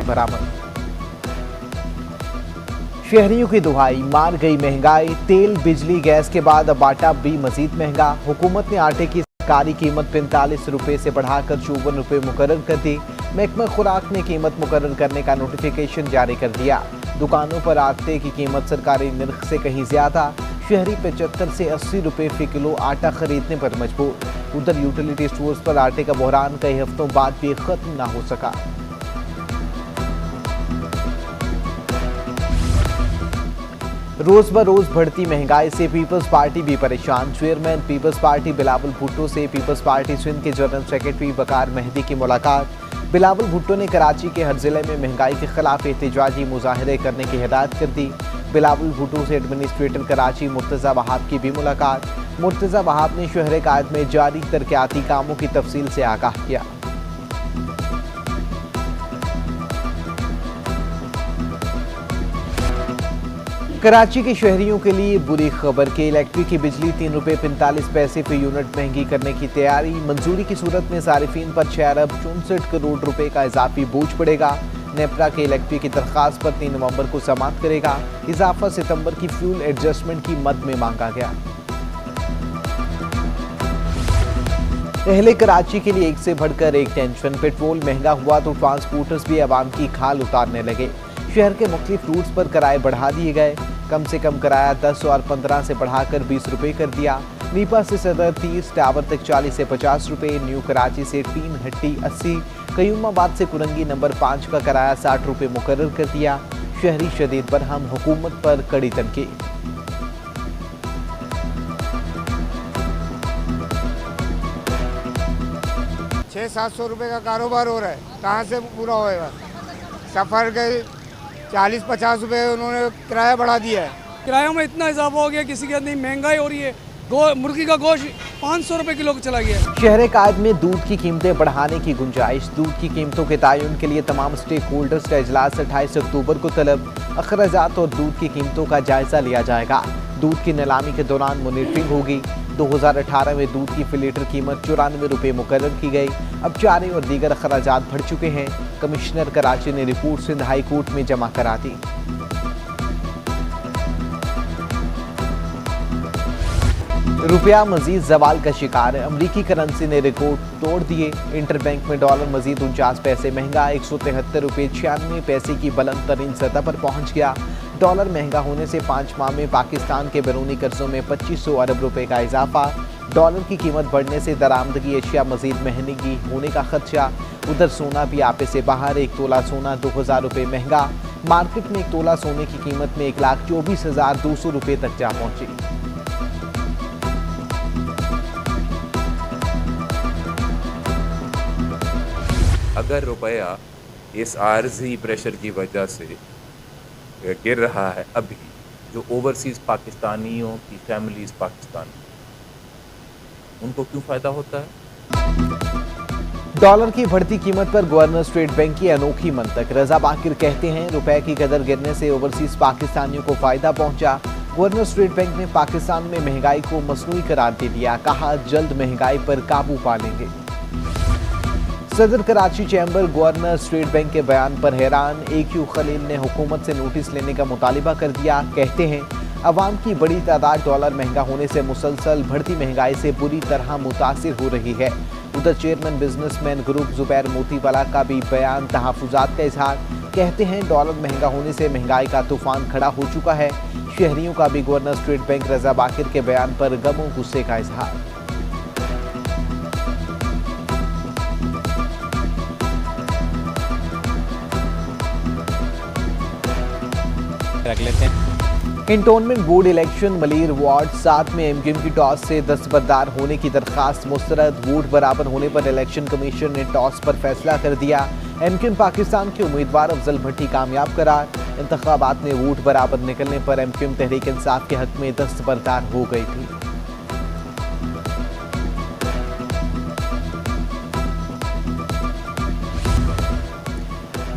बरामद। शहरियों की दुहाई, मार गई महंगाई। तेल, बिजली, गैस के बाद अब आटा भी मजीद महंगा। हुकूमत ने आटे की सरकारी कीमत 45 रुपए से बढ़ाकर 54 रुपए मुकर्रर कर दी। महकमा खुराक ने कीमत मुकर्रर करने का नोटिफिकेशन जारी कर दिया। दुकानों पर आटे की कीमत सरकारी निर्ख से कहीं ज्यादा। शहरी 75 से 80 रुपए फी किलो आटा खरीदने पर मजबूर। उधर यूटिलिटी स्टोर्स पर आटे का बहरान कई हफ्तों बाद भी खत्म न हो सका। रोज ब रोज बढ़ती महंगाई से पीपल्स पार्टी भी परेशान। चेयरमैन पीपल्स पार्टी बिलावल भुट्टो से पीपल्स पार्टी सिंध के जनरल सेक्रेटरी वकार मेहदी की मुलाकात। बिलावल भुट्टो ने कराची के हर जिले में महंगाई के खिलाफ एहतजाजी मुजाहरे करने की हिदायत कर दी। बिलावल भुट्टो से एडमिनिस्ट्रेटर कराची मुर्तज़ा वहाब की भी मुलाकात। मुर्तज़ा वहाब ने शहर कायद में जारी तरक्याती कामों की तफसील से आगाह किया। कराची के शहरियों के लिए बुरी खबर के इलेक्ट्रिक की बिजली 3 रुपए 45 पैसे फी यूनिट महंगी करने की तैयारी। मंजूरी की सूरत में सारिफीन पर 6 अरब 64 करोड़ रुपए का इजाफी बोझ पड़ेगा। नेपरा के इलेक्ट्रिक की दरखास्त पर 3 नवंबर को समाप्त करेगा। इजाफा सितंबर की फ्यूल एडजस्टमेंट की मद में मांगा गया। पहले कराची के लिए एक से बढ़कर एक टेंशन। पेट्रोल महंगा हुआ तो ट्रांसपोर्टर्स भी आवाम की खाल उतारने लगे। शहर के मुख्तलिफ रूट्स पर किराए बढ़ा दिए गए। कम से कम किराया 10 और 15 से बढ़ाकर 20 रुपए कर दिया। नीपा से सदर 30, टावर तक 40 से 50 रुपए, न्यू कराची से टीन हट्टी 80, कयूमाबाद से कुरंगी नंबर 5 का किराया 60 रुपए मुकर्रर कर दिया। शहरी शदीद बरहम, हुकूमत पर कड़ी तनकीद। छः 700 रुपये का कारोबार हो रहा है, कहाँ से पूरा होएगा। सफ़र के 40-50 रुपये उन्होंने किराया बढ़ा दिया है। किरायों में इतना इजाफा हो गया, किसी के नहीं, महंगाई हो रही है। मुर्गी का गोश्त 500 रुपये किलो चला गया। शहर कायद में दूध की कीमतें बढ़ाने की गुंजाइश। दूध की कीमतों के तयन के लिए तमाम स्टेक होल्डर्स का इजलास 28 अक्टूबर को तलब। अखराजात और दूध की कीमतों का जायजा लिया जाएगा। दूध की नीलामी के दौरान मॉनिटरिंग होगी। 2018 में दूध की फी लीटर कीमत 94 रुपये मुकर्रर की गई। अब चारे और दीगर अखराजात बढ़ चुके हैं। कमिश्नर कराची ने रिपोर्ट सिंध हाई कोर्ट में जमा करा दी। रुपया मजीद जवाल का शिकार है। अमरीकी करेंसी ने रिकॉर्ड तोड़ दिए। इंटरबैंक में डॉलर मजीद 49 पैसे महंगा 173 रुपये 96 पैसे की बुलंद तरीन सतह पर पहुंच गया। डॉलर महंगा होने से 5 माह में पाकिस्तान के बैरूनी कर्जों में 2500 अरब रुपए का इजाफा। डॉलर की कीमत बढ़ने से दरामदगी अशिया मजीद महंगी होने का खदशा। उधर सोना भी आपे से बाहर। 1 तोला सोना 2000 रुपये महंगा। मार्केट में 1 तोला सोने की कीमत में 1,24,200 रुपये तक जा पहुंची। अगर रुपया इस आर्जी प्रेशर की वजह से गिर रहा है, अभी जो ओवरसीज़ पाकिस्तानियों की फैमिलीज पाकिस्तान, उनको क्यों फ़ायदा होता है? डॉलर की बढ़ती कीमत पर गवर्नर स्टेट बैंक की अनोखी मंतक। रजा बाकिर कहते हैं रुपए की कदर गिरने से ओवरसीज़ पाकिस्तानियों को फ़ायदा पहुंचा। गवर्नर स्टेट बैंक ने पाकिस्तान में महंगाई को मसनूई करार दे दिया। कहा जल्द महंगाई पर काबू पा लेंगे। सदर Karachi chamber governor state bank के बयान पर हैरान। AQ खलील ने हुकूमत से नोटिस लेने का मुतालिबा कर दिया। कहते हैं अवाम की बड़ी तादाद डॉलर महंगा होने से मुसलसल बढ़ती महंगाई से बुरी तरह मुतासिर हो रही है। उधर chairman businessman group Zubair Motiwala का भी बयान तहफ़्फ़ुज़ात का इजहार। कहते हैं डॉलर महंगा होने से महंगाई का तूफान खड़ा हो चुका है। शहरियों का भी गवर्नर स्टेट बैंक रजा बाकिर के बयान पर गमों गुस्से का इजहार। रख लेते हैं। इंटोनमेंट बोर्ड इलेक्शन मलीर वार्ड 7 में MQM की टॉस से दस्तबरदार होने की दरखास्त मुस्तरद। वोट बराबर होने पर इलेक्शन कमीशन ने टॉस पर फैसला कर दिया। MQM पाकिस्तान के उम्मीदवार अफजल भट्टी कामयाब करार। इंतखाबात में वोट बराबर निकलने पर MQM तहरीक इंसाफ के हक में दस्तबरदार हो गई थी।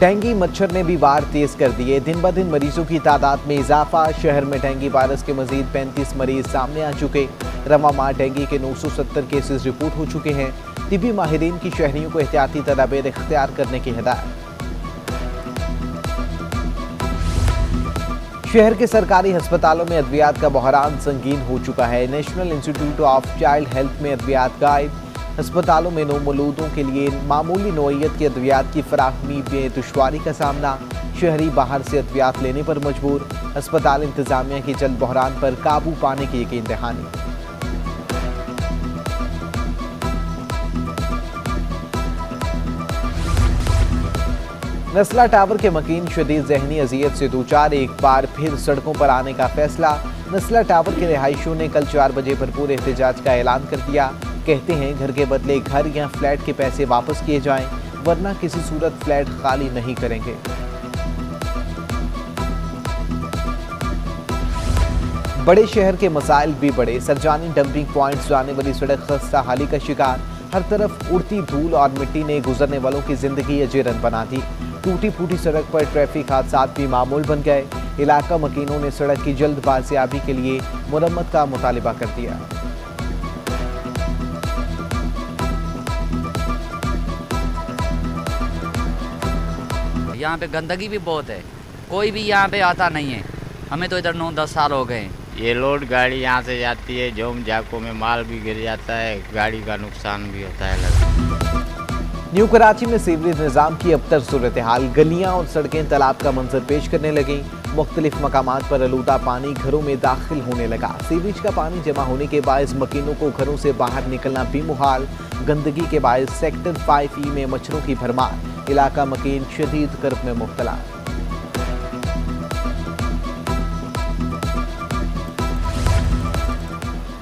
डेंगू मच्छर ने भी वार तेज कर दिए। दिन ब दिन मरीजों की तादाद में इजाफा। शहर में डेंगू वायरस के मजीद 35 मरीज सामने आ चुके। रवा माह डेंगू के 970 केसेस रिपोर्ट हो चुके हैं। तिबी माहिरीन की शहरियों को एहतियाती तदाबीर इख्तियार करने की हिदायत। शहर के सरकारी अस्पतालों में अद्वियात का बहरान संगीन हो चुका है। National institute of child health में अद्वियात गायब। अस्पतालों में नवमौलूदों के लिए मामूली नोयत की अद्वियात की फराहमी में दुश्वारी का सामना। शहरी बाहर से अद्वियात लेने पर मजबूर। अस्पताल इंतजामिया की जल्द बहरान पर काबू पाने की यकीन दहानी। नस्ला टावर के मकीन शदीद जहनी अजियत से दूचार, एक बार फिर सड़कों पर आने का फैसला। नस्ला टावर के रिहायशियों ने कल 4 बजे भरपूर एहतजाज का ऐलान कर दिया। कहते हैं घर के बदले घर या फ्लैट के पैसे वापस किए जाएं, वरना किसी सूरत फ्लैट खाली नहीं करेंगे। बड़े शहर के मसाइल भी बड़े। सरजानी डंपिंग पॉइंट्स जाने वाली सड़क खस्ता हाली का शिकार। हर तरफ उड़ती धूल और मिट्टी ने गुजरने वालों की जिंदगी अजेरन बना दी। टूटी फूटी सड़क पर ट्रैफिक हादसात भी मामूल बन गए। इलाका मकीनों ने सड़क की जल्द बाजियाबी के लिए मुरम्मत का मुतालिबा कर दिया। यहाँ पे गंदगी भी बहुत है, कोई भी यहाँ पे आता नहीं है। हमें तो इधर 9-10 साल हो गए। ये लोड गाड़ी यहाँ से जाती है, जोम जाको में माल भी गिर जाता है, गाड़ी का नुकसान भी होता है। न्यू कराची में सीवरेज निज़ाम की अबतर सूरत हाल। गलियां और सड़कें तालाब का मंजर पेश करने लगी। मुख्तलिफ मकामात पर आलूदा पानी घरों में दाखिल होने लगा। सीवरेज का पानी जमा होने के बायस मकीनों को घरों से बाहर निकलना भी मुहाल। गंदगी के बायस सेक्टर 5E में मच्छरों की भरमार। इलाका मकीन शदीद कर्ब में मुब्तला।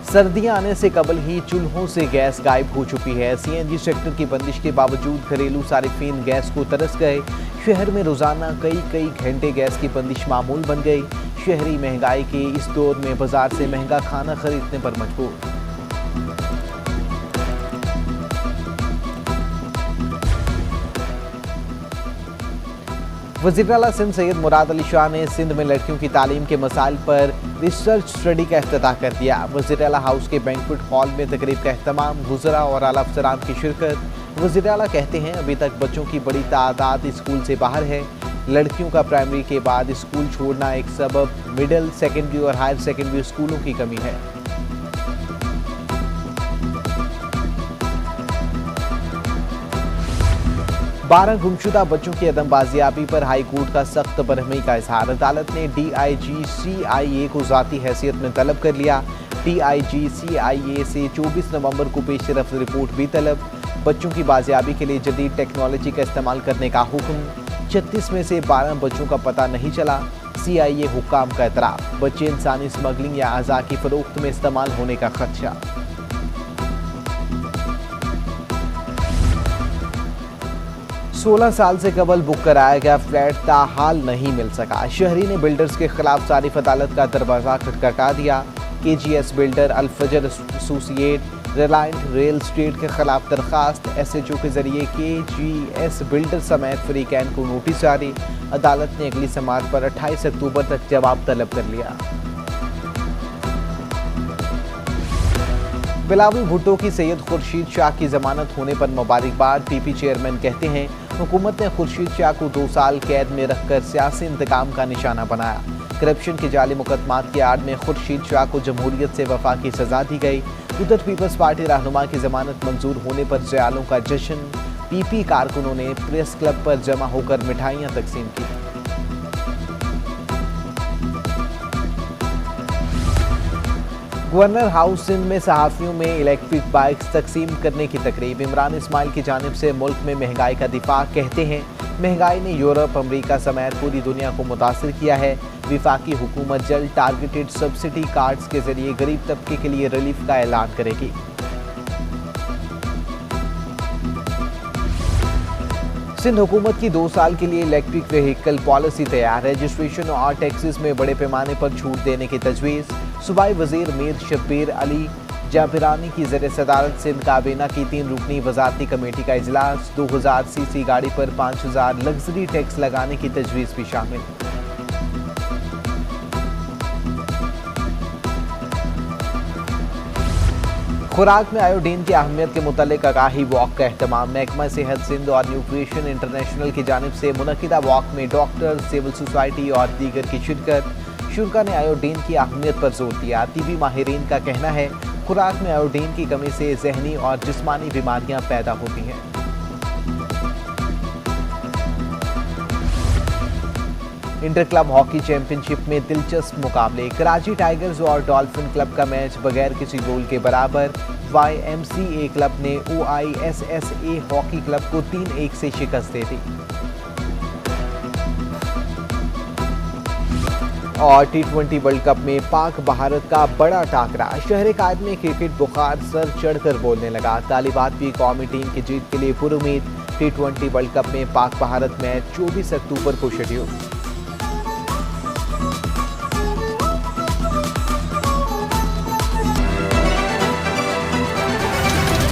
सर्दियां आने से कबल ही चूल्हों से गैस गायब हो चुकी है। CNG सेक्टर की बंदिश के बावजूद घरेलू सारिफीन गैस को तरस गए। शहर में रोजाना कई घंटे गैस की बंदिश मामूल बन गई। शहरी महंगाई के इस दौर में बाजार से महंगा खाना खरीदने पर मजबूर। वज़ीर आला सिंध सैयद मुराद अली शाह ने सिंध में लड़कियों की तालीम के मसाइल पर रिसर्च स्टडी का इफ्तिताह कर दिया। वज़ीर आला हाउस के बैंक्वेट हॉल में तकरीब का एहतमाम, वुज़रा और आला अफसरान की शिरकत। वज़ीर आला कहते हैं अभी तक बच्चों की बड़ी तादाद स्कूल से बाहर है। लड़कियों का प्राइमरी के बाद स्कूल छोड़ना एक सबब मिडिल, सेकेंडरी और हायर सेकेंडरी स्कूलों की कमी है। बारह गुमशुदा बच्चों की अदम बाजियाबी पर हाई कोर्ट का सख्त बरहमी का इजहार। अदालत ने DIG CIA को ज़ाती हैसियत में तलब कर लिया। DIG CIA से 24 नवंबर को पेश रफ्त रिपोर्ट भी तलब। बच्चों की बाजियाबी के लिए जदीद टेक्नोलॉजी का इस्तेमाल करने का हुक्म। 36 में से 12 बच्चों का पता नहीं चला। CIA हुक्काम का एतराफ़। बच्चे इंसानी स्मगलिंग या अज़ा की फरोख्त में इस्तेमाल होने का खदशा। 16 साल से कबल बुक कराया गया फ्लैट ताहाल नहीं मिल सका। शहरी ने बिल्डर्स के खिलाफ सारिफ अदालत का दरवाजा खटखटा दिया। KGS बिल्डर अल-फजर एसोसिएट, रिलायंट रियल एस्टेट के खिलाफ दरखास्त। SHO के जरिए KGS बिल्डर समेत फरीकैन को नोटिस जारी। अदालत ने अगली समाअत पर 28 अक्टूबर तक जवाब तलब कर लिया। बिलावल भुट्टो की सैयद खुर्शीद शाह की जमानत होने पर मुबारकबाद। PP चेयरमैन कहते हैं हुकूमत ने खुर्शीद शाह को 2 साल कैद में रखकर सियासी इंतकाम का निशाना बनाया। करप्शन के जाली मुकदमात की आड़ में खुर्शीद शाह को जमहूरियत से वफा की सजा दी गई। उधर पीपल्स पार्टी रहनुमा की जमानत मंजूर होने पर जयालों का जश्न। PP कारकुनों ने प्रेस क्लब पर जमा होकर मिठाइयाँ तकसीम की। गवर्नर हाउस सिंध में सहाफ़ियों में इलेक्ट्रिक बाइक्स तकसीम करने की तकरीब। इमरान इस्माइल की जानिब से मुल्क में महंगाई का दिफा। कहते हैं महंगाई ने यूरोप, अमरीका समेत पूरी दुनिया को मुतासिर किया है। विफाकी हुकूमत जल्द टारगेटेड सब्सिडी कार्ड्स के जरिए गरीब तबके के लिए रिलीफ का ऐलान करेगी। सिंध हुकूमत की 2 साल के लिए इलेक्ट्रिक व्हीकल पॉलिसी तैयार। रजिस्ट्रेशन और टैक्सेस में बड़े पैमाने पर छूट देने की तजवीज़। सूबाई वज़ीर मीर शब्बीर अली जाबिरानी की ज़रिए सदारत सिंध काबीना की 3 रुकनी वज़ारती कमेटी का इजलास। 2000 cc गाड़ी पर 5000 लग्जरी टैक्स लगाने की तजवीज़ भी शामिल। खुराक में आयोडीन की अहमियत के मुतालिक आगाही वॉक का एहतमाम। महकमा सेहत सिंध और न्यूट्रिशन इंटरनेशनल की जानिब से मुनक़िदा वॉक में डॉक्टर, सिविल सोसाइटी और दीगर की शिरकत। शुरा ने आयोडीन की अहमियत पर जोर दिया। टीबी माहिरीन का कहना है खुराक में आयोडीन की कमी से जहनी और जिस्मानी बीमारियां पैदा होती हैं। इंटर क्लब हॉकी चैंपियनशिप में दिलचस्प मुकाबले। कराची टाइगर्स और डॉल्फिन क्लब का मैच बगैर किसी गोल के बराबर। YMCA क्लब ने OISSA हॉकी क्लब को 3-1 से शिकस्त दे दी। और T20 वर्ल्ड कप में पाक भारत का बड़ा टाकरा। शहर कायद में क्रिकेट बुखार सर चढ़कर बोलने लगा। तालिबात भी कौमी टीम की जीत के लिए पुरुमीद। T20 वर्ल्ड कप में पाक भारत मैच 24 अक्टूबर को शेड्यूल।